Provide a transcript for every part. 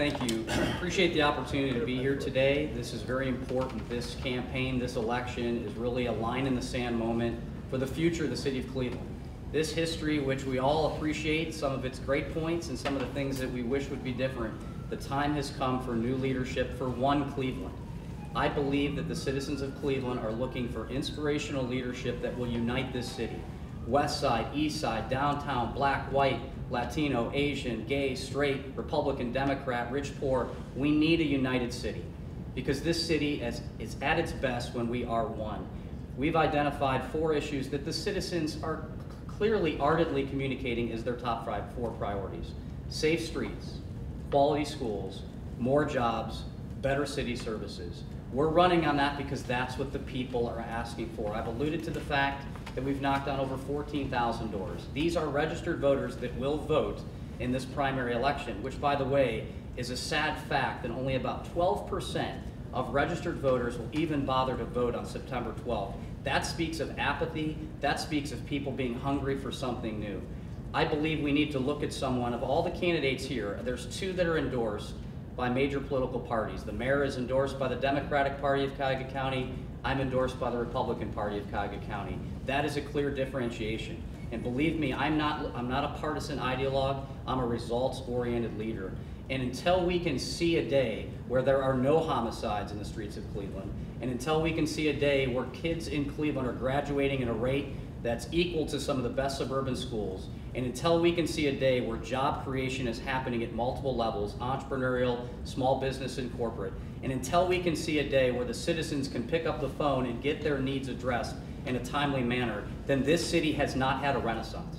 Thank you. Appreciate the opportunity to be here today. This is very important. This campaign, this election is really a line in the sand moment for the future of the city of Cleveland. This history, which we all appreciate, some of its great points and some of the things that we wish would be different, the time has come for new leadership for one Cleveland. I believe that the citizens of Cleveland are looking for inspirational leadership that will unite this city. West Side, East Side, downtown, black, white, Latino, Asian, gay, straight, Republican, Democrat, rich, poor. We need a united city because this city is at its best when we are one. We've identified 4 issues that the citizens are clearly, ardently communicating as their top 4 priorities. Safe streets, quality schools, more jobs, better city services. We're running on that because that's what the people are asking for. I've alluded to the fact that we've knocked on over 14,000 doors. These are registered voters that will vote in this primary election, which, by the way, is a sad fact that only about 12% of registered voters will even bother to vote on September 12th. That speaks of apathy. That speaks of people being hungry for something new. I believe we need to look at someone, of all the candidates here, there's 2 that are endorsed by major political parties. The mayor is endorsed by the Democratic Party of Cuyahoga County. I'm endorsed by the Republican Party of Cuyahoga County. That is a clear differentiation. And believe me, I'm not a partisan ideologue. I'm a results-oriented leader. And until we can see a day where there are no homicides in the streets of Cleveland, and until we can see a day where kids in Cleveland are graduating at a rate that's equal to some of the best suburban schools, and until we can see a day where job creation is happening at multiple levels, entrepreneurial, small business, and corporate, and until we can see a day where the citizens can pick up the phone and get their needs addressed in a timely manner, then this city has not had a renaissance.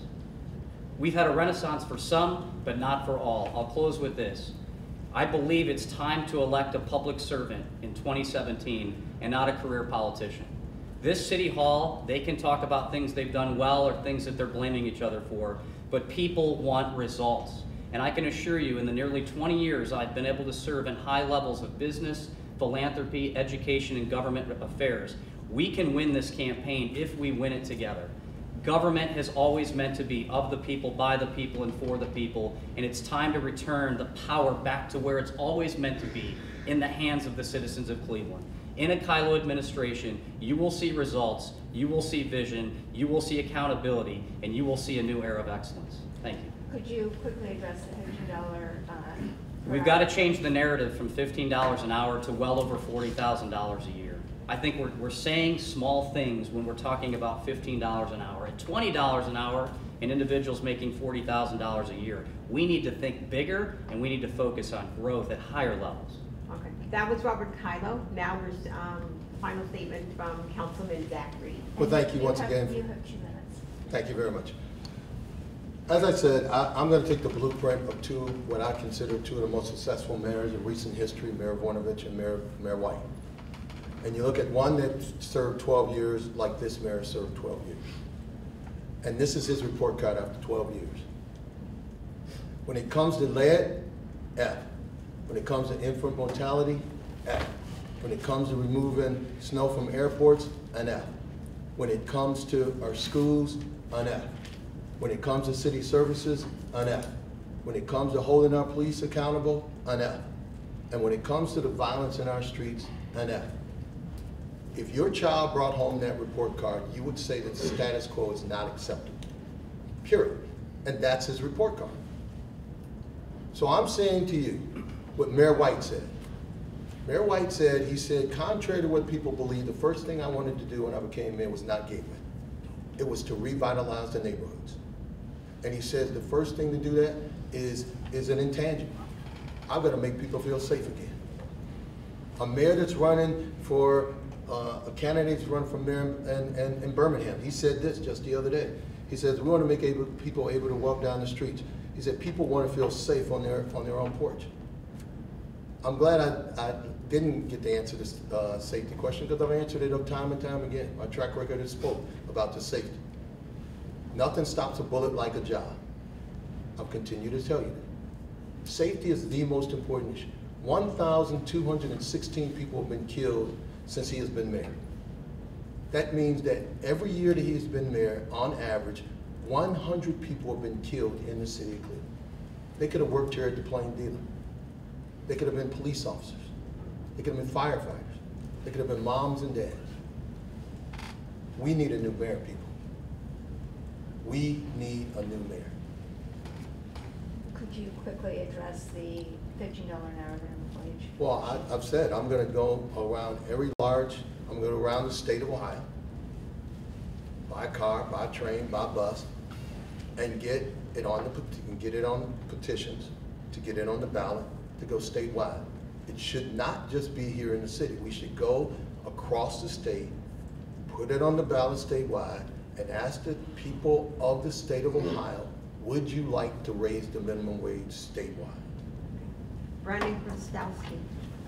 We've had a renaissance for some, but not for all. I'll close with this. I believe it's time to elect a public servant in 2017 and not a career politician. This city hall, they can talk about things they've done well or things that they're blaming each other for, but people want results. And I can assure you, in the nearly 20 years I've been able to serve in high levels of business, philanthropy, education, and government affairs, we can win this campaign if we win it together. Government has always meant to be of the people, by the people, and for the people, and it's time to return the power back to where it's always meant to be, in the hands of the citizens of Cleveland. In a Kylo administration, you will see results, you will see vision, you will see accountability, and you will see a new era of excellence. Thank you. Could you quickly address the $15? We've got to change the narrative from $15 an hour to well over $40,000 a year. I think we're saying small things when we're talking about $15 an hour. At $20 an hour, an individual's making $40,000 a year. We need to think bigger, and we need to focus on growth at higher levels. Okay, that was Robert Kylo. Now there's final statement from Councilman Zach Reed. Well, thank you once again. You have 2 minutes. Thank you very much. As I said, I'm going to take the blueprint of what I consider 2 of the most successful mayors in recent history, Mayor Voinovich and Mayor White. And you look at one that served 12 years like this mayor served 12 years. And this is his report card after 12 years. When it comes to lead, F. When it comes to infant mortality, F. When it comes to removing snow from airports, an F. When it comes to our schools, an F. When it comes to city services, an F. When it comes to holding our police accountable, an F. And when it comes to the violence in our streets, an F. If your child brought home that report card, you would say that the status quo is not acceptable, period. And that's his report card. So I'm saying to you what Mayor White said. Mayor White said, he said, contrary to what people believe, the first thing I wanted to do when I became mayor was not gateway. It was to revitalize the neighborhoods. And he says the first thing to do that is an intangible. I'm gonna make people feel safe again. A mayor that's running for, a candidate that's running for mayor in Birmingham, he said this just the other day. He says, we want to make people able to walk down the streets. He said, people want to feel safe on their own porch. I'm glad I didn't get to answer this safety question because I've answered it time and time again. My track record has spoke about the safety. Nothing stops a bullet like a job. I'll continue to tell you that. Safety is the most important issue. 1,216 people have been killed since he has been mayor. That means that every year that he's been mayor, on average, 100 people have been killed in the city of Cleveland. They could have worked here at the Plain Dealer. They could have been police officers. They could have been firefighters. They could have been moms and dads. We need a new mayor, people. We need a new mayor. Could you quickly address the $15 an hour minimum wage? Well, I've said I'm going to go around I'm going to go around the state of Ohio, by car, by train, by bus, and get it on the petitions, to get it on the ballot, to go statewide. It should not just be here in the city. We should go across the state, put it on the ballot statewide, and ask the people of the state of Ohio, would you like to raise the minimum wage statewide? Brandon Krastowski.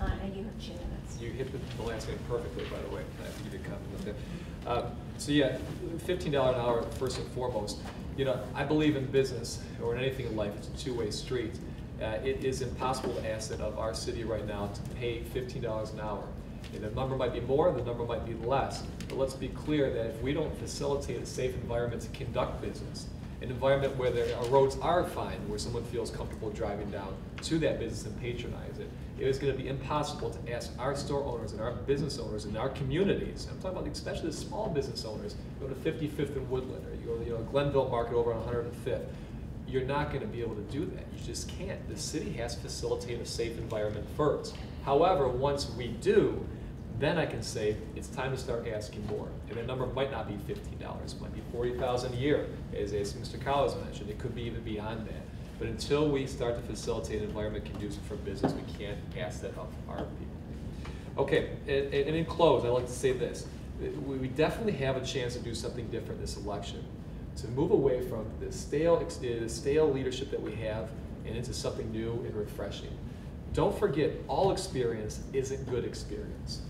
And you have 2 minutes. You hit the last name perfectly, by the way. I have to give you a compliment there. So yeah, $15 an hour, first and foremost. You know, I believe in business, or in anything in life, it's a two-way street. It is impossible to ask that of our city right now to pay $15 an hour. And the number might be more, the number might be less. But let's be clear that if we don't facilitate a safe environment to conduct business, an environment where our roads are fine, where someone feels comfortable driving down to that business and patronize it, it is going to be impossible to ask our store owners and our business owners in our communities, I'm talking about especially the small business owners, go to 55th and Woodland, or you go to Glenville Market over on 105th, you're not going to be able to do that. You just can't. The city has to facilitate a safe environment first. However, once we do, then I can say it's time to start asking more. And the number might not be $15, it might be $40,000 a year, as Mr. Collins mentioned. It could be even beyond that. But until we start to facilitate an environment conducive for business, we can't ask that of our people. Okay, and in close, I'd like to say this. We definitely have a chance to do something different this election, to move away from the stale leadership that we have and into something new and refreshing. Don't forget, all experience isn't good experience.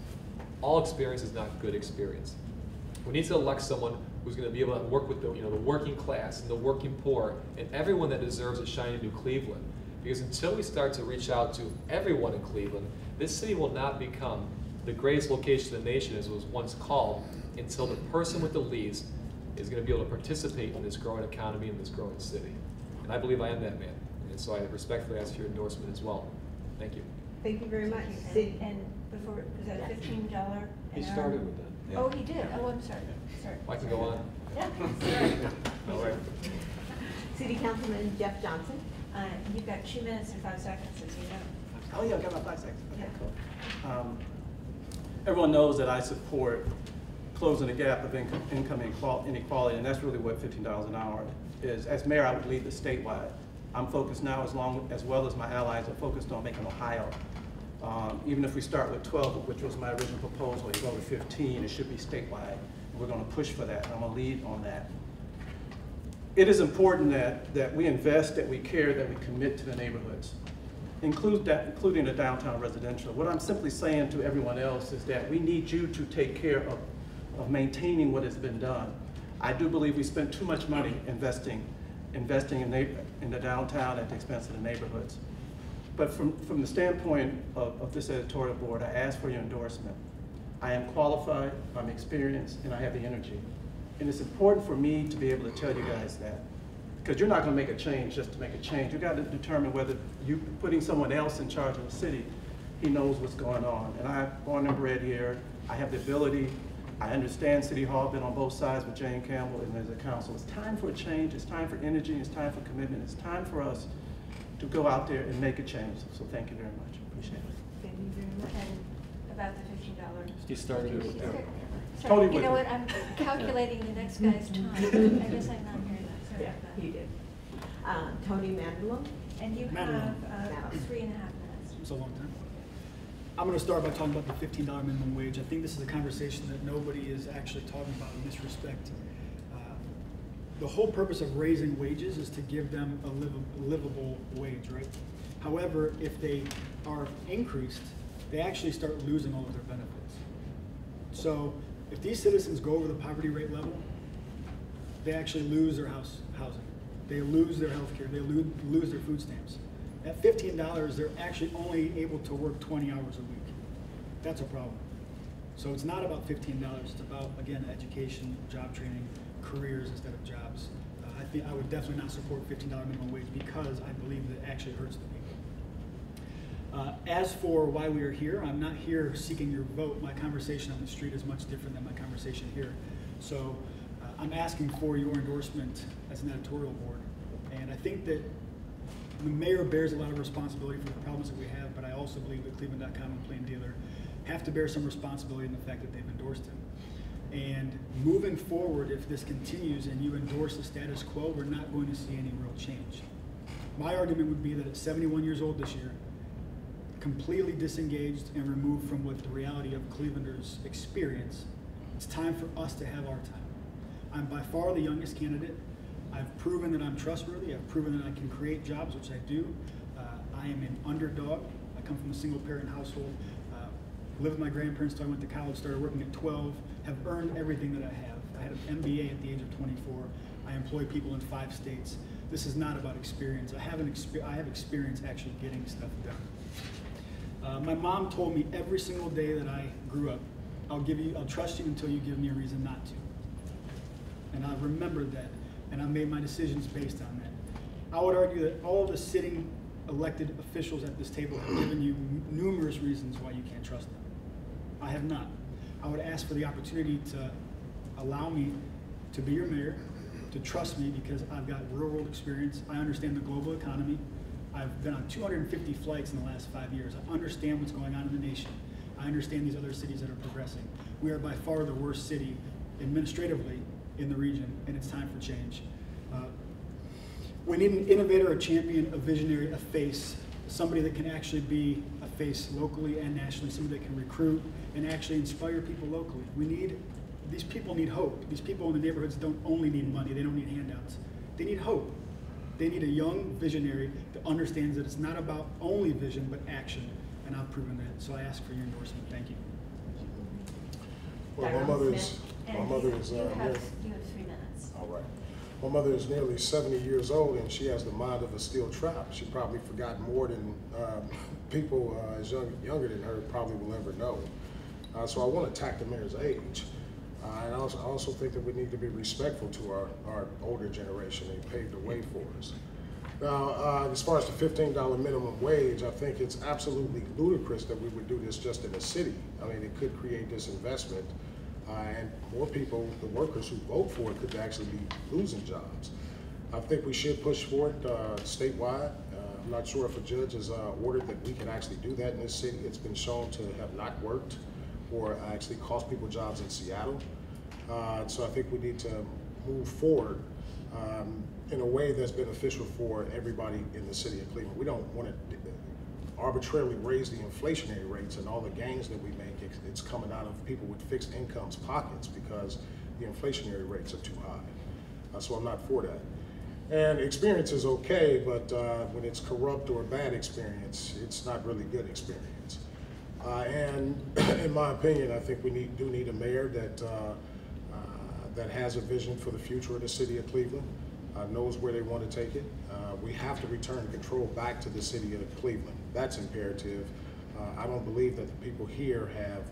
All experience is not good experience. We need to elect someone who's going to be able to work with the working class and the working poor and everyone that deserves a shiny new Cleveland. Because until we start to reach out to everyone in Cleveland, this city will not become the greatest location in the nation as it was once called until the person with the least is going to be able to participate in this growing economy in this growing city. And I believe I am that man. And so I respectfully ask for your endorsement as well. Thank you. Thank you very much. And before, was that a $15 an hour? He started with that. Yeah. Oh, he did? Oh, I'm sorry. Sorry. I can go on. Yeah, sorry. All right. City Councilman Jeff Johnson. You've got 2 minutes and 5 seconds, as you know. Oh yeah, I got my 5 seconds. Okay, Yeah. cool. Everyone knows that I support closing the gap of income inequality, and that's really what $15 an hour is. As mayor, I would lead the statewide. I'm focused now, as well as my allies are focused on making Ohio. Even if we start with 12, which was my original proposal, you go to 15, it should be statewide. We're going to push for that. I'm going to lead on that. It is important that we invest, that we care, that we commit to the neighborhoods, including the downtown residential. What I'm simply saying to everyone else is that we need you to take care of maintaining what has been done. I do believe we spent too much money investing in the downtown at the expense of the neighborhoods. But from the standpoint of this editorial board, I ask for your endorsement. I am qualified, I'm experienced, and I have the energy. And it's important for me to be able to tell you guys that. Because you're not going to make a change just to make a change. You've got to determine whether you putting someone else in charge of the city, he knows what's going on. And I'm born and bred here. I have the ability. I understand City Hall, been on both sides with Jane Campbell and as a council. It's time for a change. It's time for energy. It's time for commitment. It's time for us to go out there and make a change. So thank you very much. Appreciate it. Thank you very much. And about the $15. He started it with that. Sorry, Totally you know with what, I'm calculating the next guy's time. I guess I'm not hearing that, sorry Yeah, about that. you did. Tony Mandelo. And you Madam. have 3.5 minutes. It's a long time. I'm going to start by talking about the $15 minimum wage. I think this is a conversation that nobody is actually talking about in this respect. The whole purpose of raising wages is to give them a livable wage, right? However, if they are increased, they actually start losing all of their benefits. So if these citizens go over the poverty rate level, they actually lose their housing. They lose their health care. They lose their food stamps. At $15, they're actually only able to work 20 hours a week. That's a problem. So it's not about $15. It's about, again, education, job training, careers instead of jobs. I would definitely not support $15 minimum wage because I believe that it actually hurts the As for why we are here, I'm not here seeking your vote. My conversation on the street is much different than my conversation here. So I'm asking for your endorsement as an editorial board. And I think that the mayor bears a lot of responsibility for the problems that we have, but I also believe that cleveland.com and Plain Dealer have to bear some responsibility in the fact that they've endorsed him. And moving forward, if this continues and you endorse the status quo, we're not going to see any real change. My argument would be that at 71 years old this year, completely disengaged and removed from what the reality of Clevelanders experience, it's time for us to have our time. I'm by far the youngest candidate. I've proven that I'm trustworthy. I've proven that I can create jobs, which I do. I am an underdog. I come from a single parent household. Lived with my grandparents until I went to college, started working at 12, have earned everything that I have. I had an MBA at the age of 24. I employ people in 5 states. This is not about experience. I have experience actually getting stuff done. My mom told me every single day that I grew up, I'll trust you until you give me a reason not to. And I've remembered that, and I've made my decisions based on that. I would argue that all of the sitting elected officials at this table have given you numerous reasons why you can't trust them. I have not. I would ask for the opportunity to allow me to be your mayor, to trust me because I've got real world experience. I understand the global economy. I've been on 250 flights in the last 5 years. I understand what's going on in the nation. I understand these other cities that are progressing. We are by far the worst city administratively in the region, and it's time for change. We need an innovator, a champion, a visionary, a face, somebody that can actually be a face locally and nationally, somebody that can recruit and actually inspire people locally. These people need hope. These people in the neighborhoods don't only need money, they don't need handouts. They need hope. They need a young visionary that understands that it's not about only vision, but action, and I've proven that. So I ask for your endorsement. Thank you. Well, my mother is you have 3 minutes. all right. My mother is nearly 70 years old, and she has the mind of a steel trap. She probably forgot more than people as younger than her probably will ever know. So I want to attack the mayor's age. And I also think that we need to be respectful to our older generation. They paved the way for us. Now, as far as the $15 minimum wage, I think it's absolutely ludicrous that we would do this just in a city. I mean, it could create disinvestment, and more people, the workers who vote for it, could actually be losing jobs. I think we should push for it statewide. I'm not sure if a judge has ordered that we can actually do that in this city. It's been shown to have not worked or actually cost people jobs in Seattle. So I think we need to move forward in a way that's beneficial for everybody in the city of Cleveland. We don't want to arbitrarily raise the inflationary rates, and all the gains that we make, it's coming out of people with fixed incomes pockets because the inflationary rates are too high. So I'm not for that. And experience is okay, but when it's corrupt or bad experience, it's not really good experience. And in my opinion, I think we do need a mayor that has a vision for the future of the city of Cleveland, knows where they want to take it. We have to return control back to the city of Cleveland. That's imperative. I don't believe that the people here have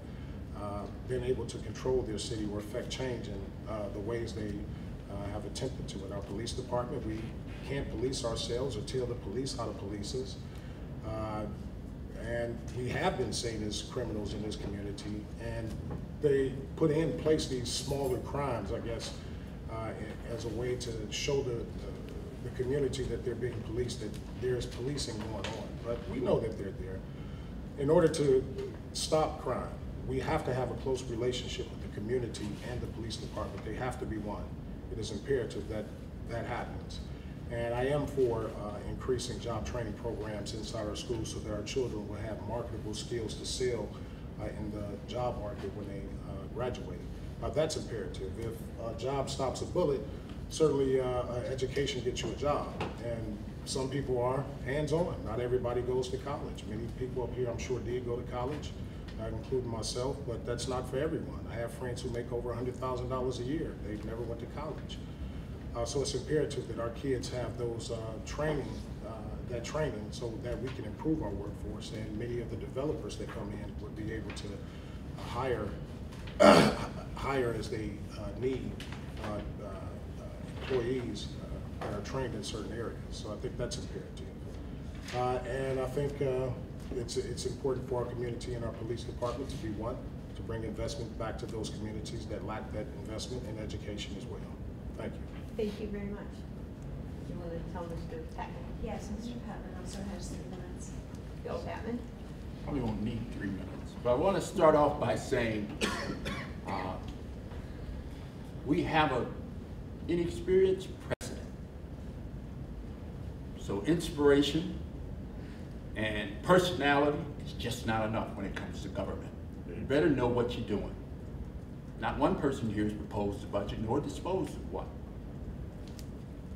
been able to control their city or affect change in the ways they have attempted to. In our police department, we can't police ourselves or tell the police how to police us. And we have been seen as criminals in this community, and they put in place these smaller crimes, I guess, as a way to show the community that they're being policed, that there's policing going on. But we know that they're there. In order to stop crime, we have to have a close relationship with the community and the police department. They have to be one. It is imperative that that happens. And I am for increasing job training programs inside our schools so that our children will have marketable skills to sell in the job market when they graduate. That's imperative. If a job stops a bullet, certainly education gets you a job. And some people are hands-on. Not everybody goes to college. Many people up here, I'm sure, did go to college, including myself, but that's not for everyone. I have friends who make over $100,000 a year. They've never went to college. So it's imperative that our kids have those training so that we can improve our workforce, and many of the developers that come in would be able to hire as they need employees that are trained in certain areas. So I think that's imperative. And I think it's important for our community and our police department to be one, to bring investment back to those communities that lack that investment in education as well. Thank you. Thank you very much. You want to tell Mr. Patman? Yes, Mr. Patman also has 3 minutes. Bill Patman? Probably won't need 3 minutes, but I want to start off by saying we have an inexperienced president. So inspiration and personality is just not enough when it comes to government. You better know what you're doing. Not one person here has proposed a budget nor disposed of one,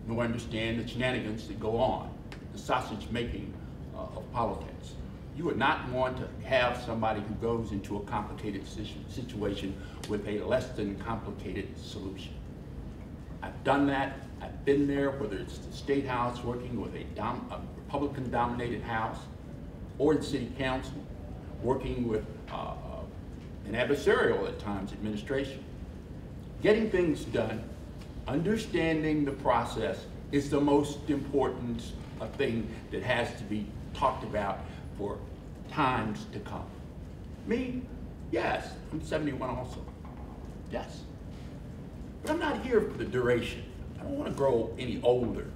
nor understand the shenanigans that go on, the sausage making of politics. You would not want to have somebody who goes into a complicated situation with a less than complicated solution. I've done that. I've been there, whether it's the State House working with a Republican-dominated House, or in City Council working with an adversarial at times administration. Getting things done, understanding the process is the most important thing that has to be talked about for times to come. Me, yes, I'm 71 also, yes. But I'm not here for the duration. I don't want to grow any older.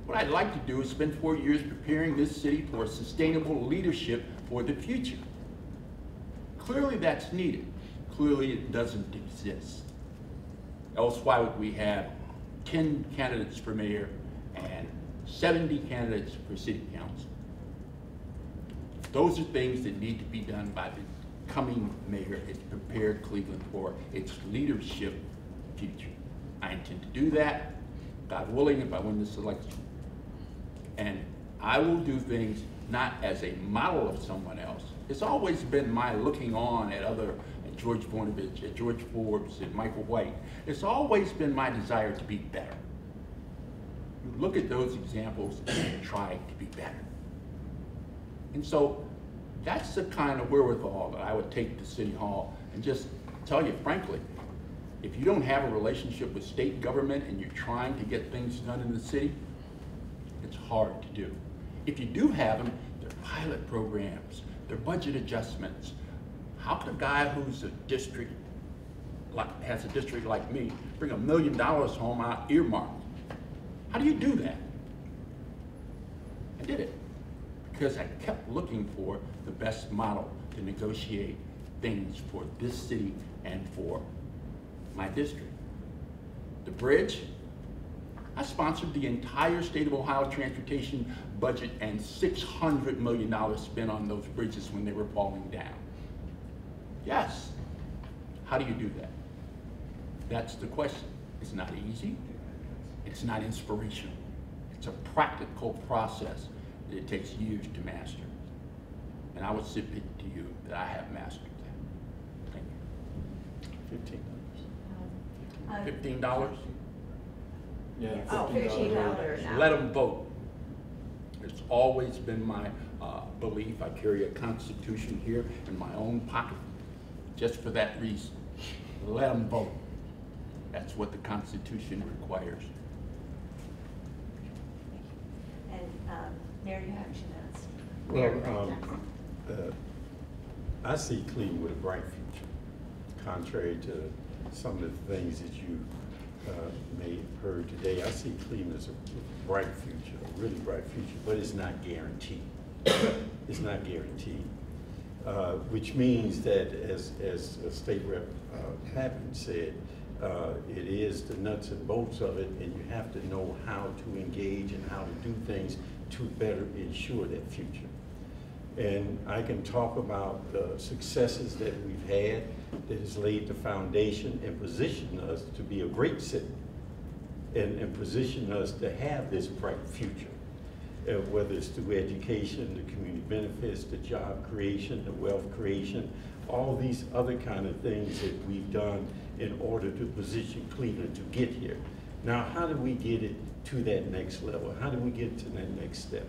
What I'd like to do is spend 4 years preparing this city for sustainable leadership for the future. Clearly that's needed. Clearly it doesn't exist. Else why would we have 10 candidates for mayor and 70 candidates for city council? Those are things that need to be done by the coming mayor. It's prepared Cleveland for its leadership future. I intend to do that, God willing, if I win this election. And I will do things not as a model of someone else. It's always been my looking on at other, at George Voinovich, at George Forbes, at Michael White. It's always been my desire to be better. You look at those examples and try to be better. And so that's the kind of wherewithal that I would take to City Hall and just tell you frankly, if you don't have a relationship with state government and you're trying to get things done in the city, it's hard to do. If you do have them, they're pilot programs, they're budget adjustments. How could a guy who's a district, has a district like me, bring $1 million home out earmarked? How do you do that? I did it because I kept looking for the best model to negotiate things for this city and for my district. The bridge, I sponsored the entire state of Ohio transportation budget and $600 million spent on those bridges when they were falling down. Yes. How do you do that? That's the question. It's not easy. It's not inspirational. It's a practical process that it takes years to master. And I would submit to you that I have mastered that. Thank you. $15? Yeah. Oh, $15. Let them vote. It's always been my belief. I carry a constitution here in my own pocket just for that reason. Let them vote. That's what the Constitution requires. And Mayor, you have 2 minutes. Well, I see Cleveland with a bright future, contrary to some of the things that you may have heard today. I see Cleveland as a bright future, a really bright future, but it's not guaranteed. It's not guaranteed, which means that, as State Rep Patman said, it is the nuts and bolts of it, and you have to know how to engage and how to do things to better ensure that future. And I can talk about the successes that we've had that has laid the foundation and positioned us to be a great city and position us to have this bright future, whether it's through education, the community benefits, the job creation, the wealth creation, all these other kind of things that we've done in order to position Cleveland to get here. Now, how do we get it to that next level? How do we get to that next step?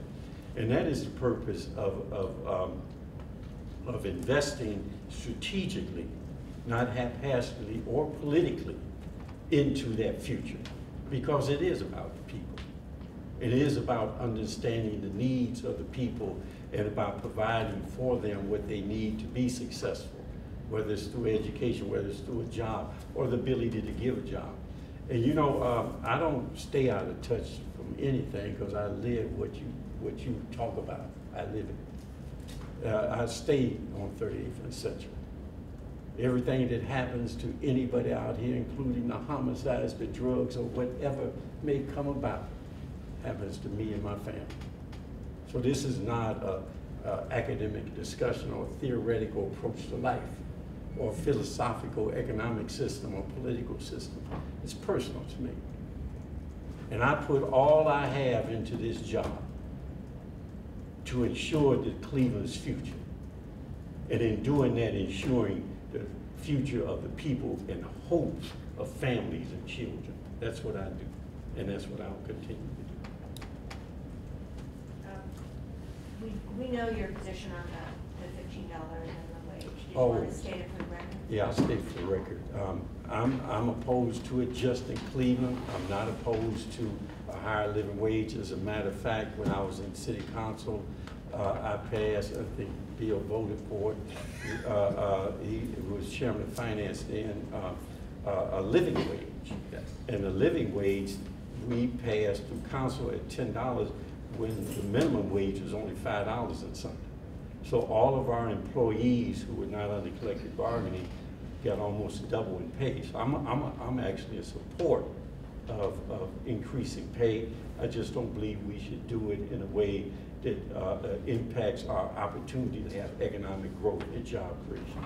And that is the purpose of investing strategically, not haphazardly or politically, into that future, because it is about the people. It is about understanding the needs of the people and about providing for them what they need to be successful, whether it's through education, whether it's through a job, or the ability to give a job. And you know, I don't stay out of touch from anything because I live what you talk about. I live it. I stay on 38th and Central. Everything that happens to anybody out here, including the homicides, the drugs, or whatever may come about, happens to me and my family. So this is not an academic discussion or theoretical approach to life, or philosophical economic system or political system. It's personal to me. And I put all I have into this job to ensure that Cleveland's future. And in doing that, ensuring the future of the people and the hopes of families and children. That's what I do, and that's what I'll continue to do. We know your position on the $15 minimum wage. Do you Oh. want to state it for the record? Yeah, I'll state for the record. I'm opposed to it just in Cleveland. I'm not opposed to a higher living wage. As a matter of fact, when I was in city council, I passed, I think Bill voted for it. He was chairman of finance then, a living wage. Yes. And the living wage, we passed through council at $10 when the minimum wage was only $5 and something. So all of our employees who were not under collective bargaining got almost double in pay. So I'm actually a support of increasing pay. I just don't believe we should do it in a way that impacts our opportunity to have economic growth and job creation.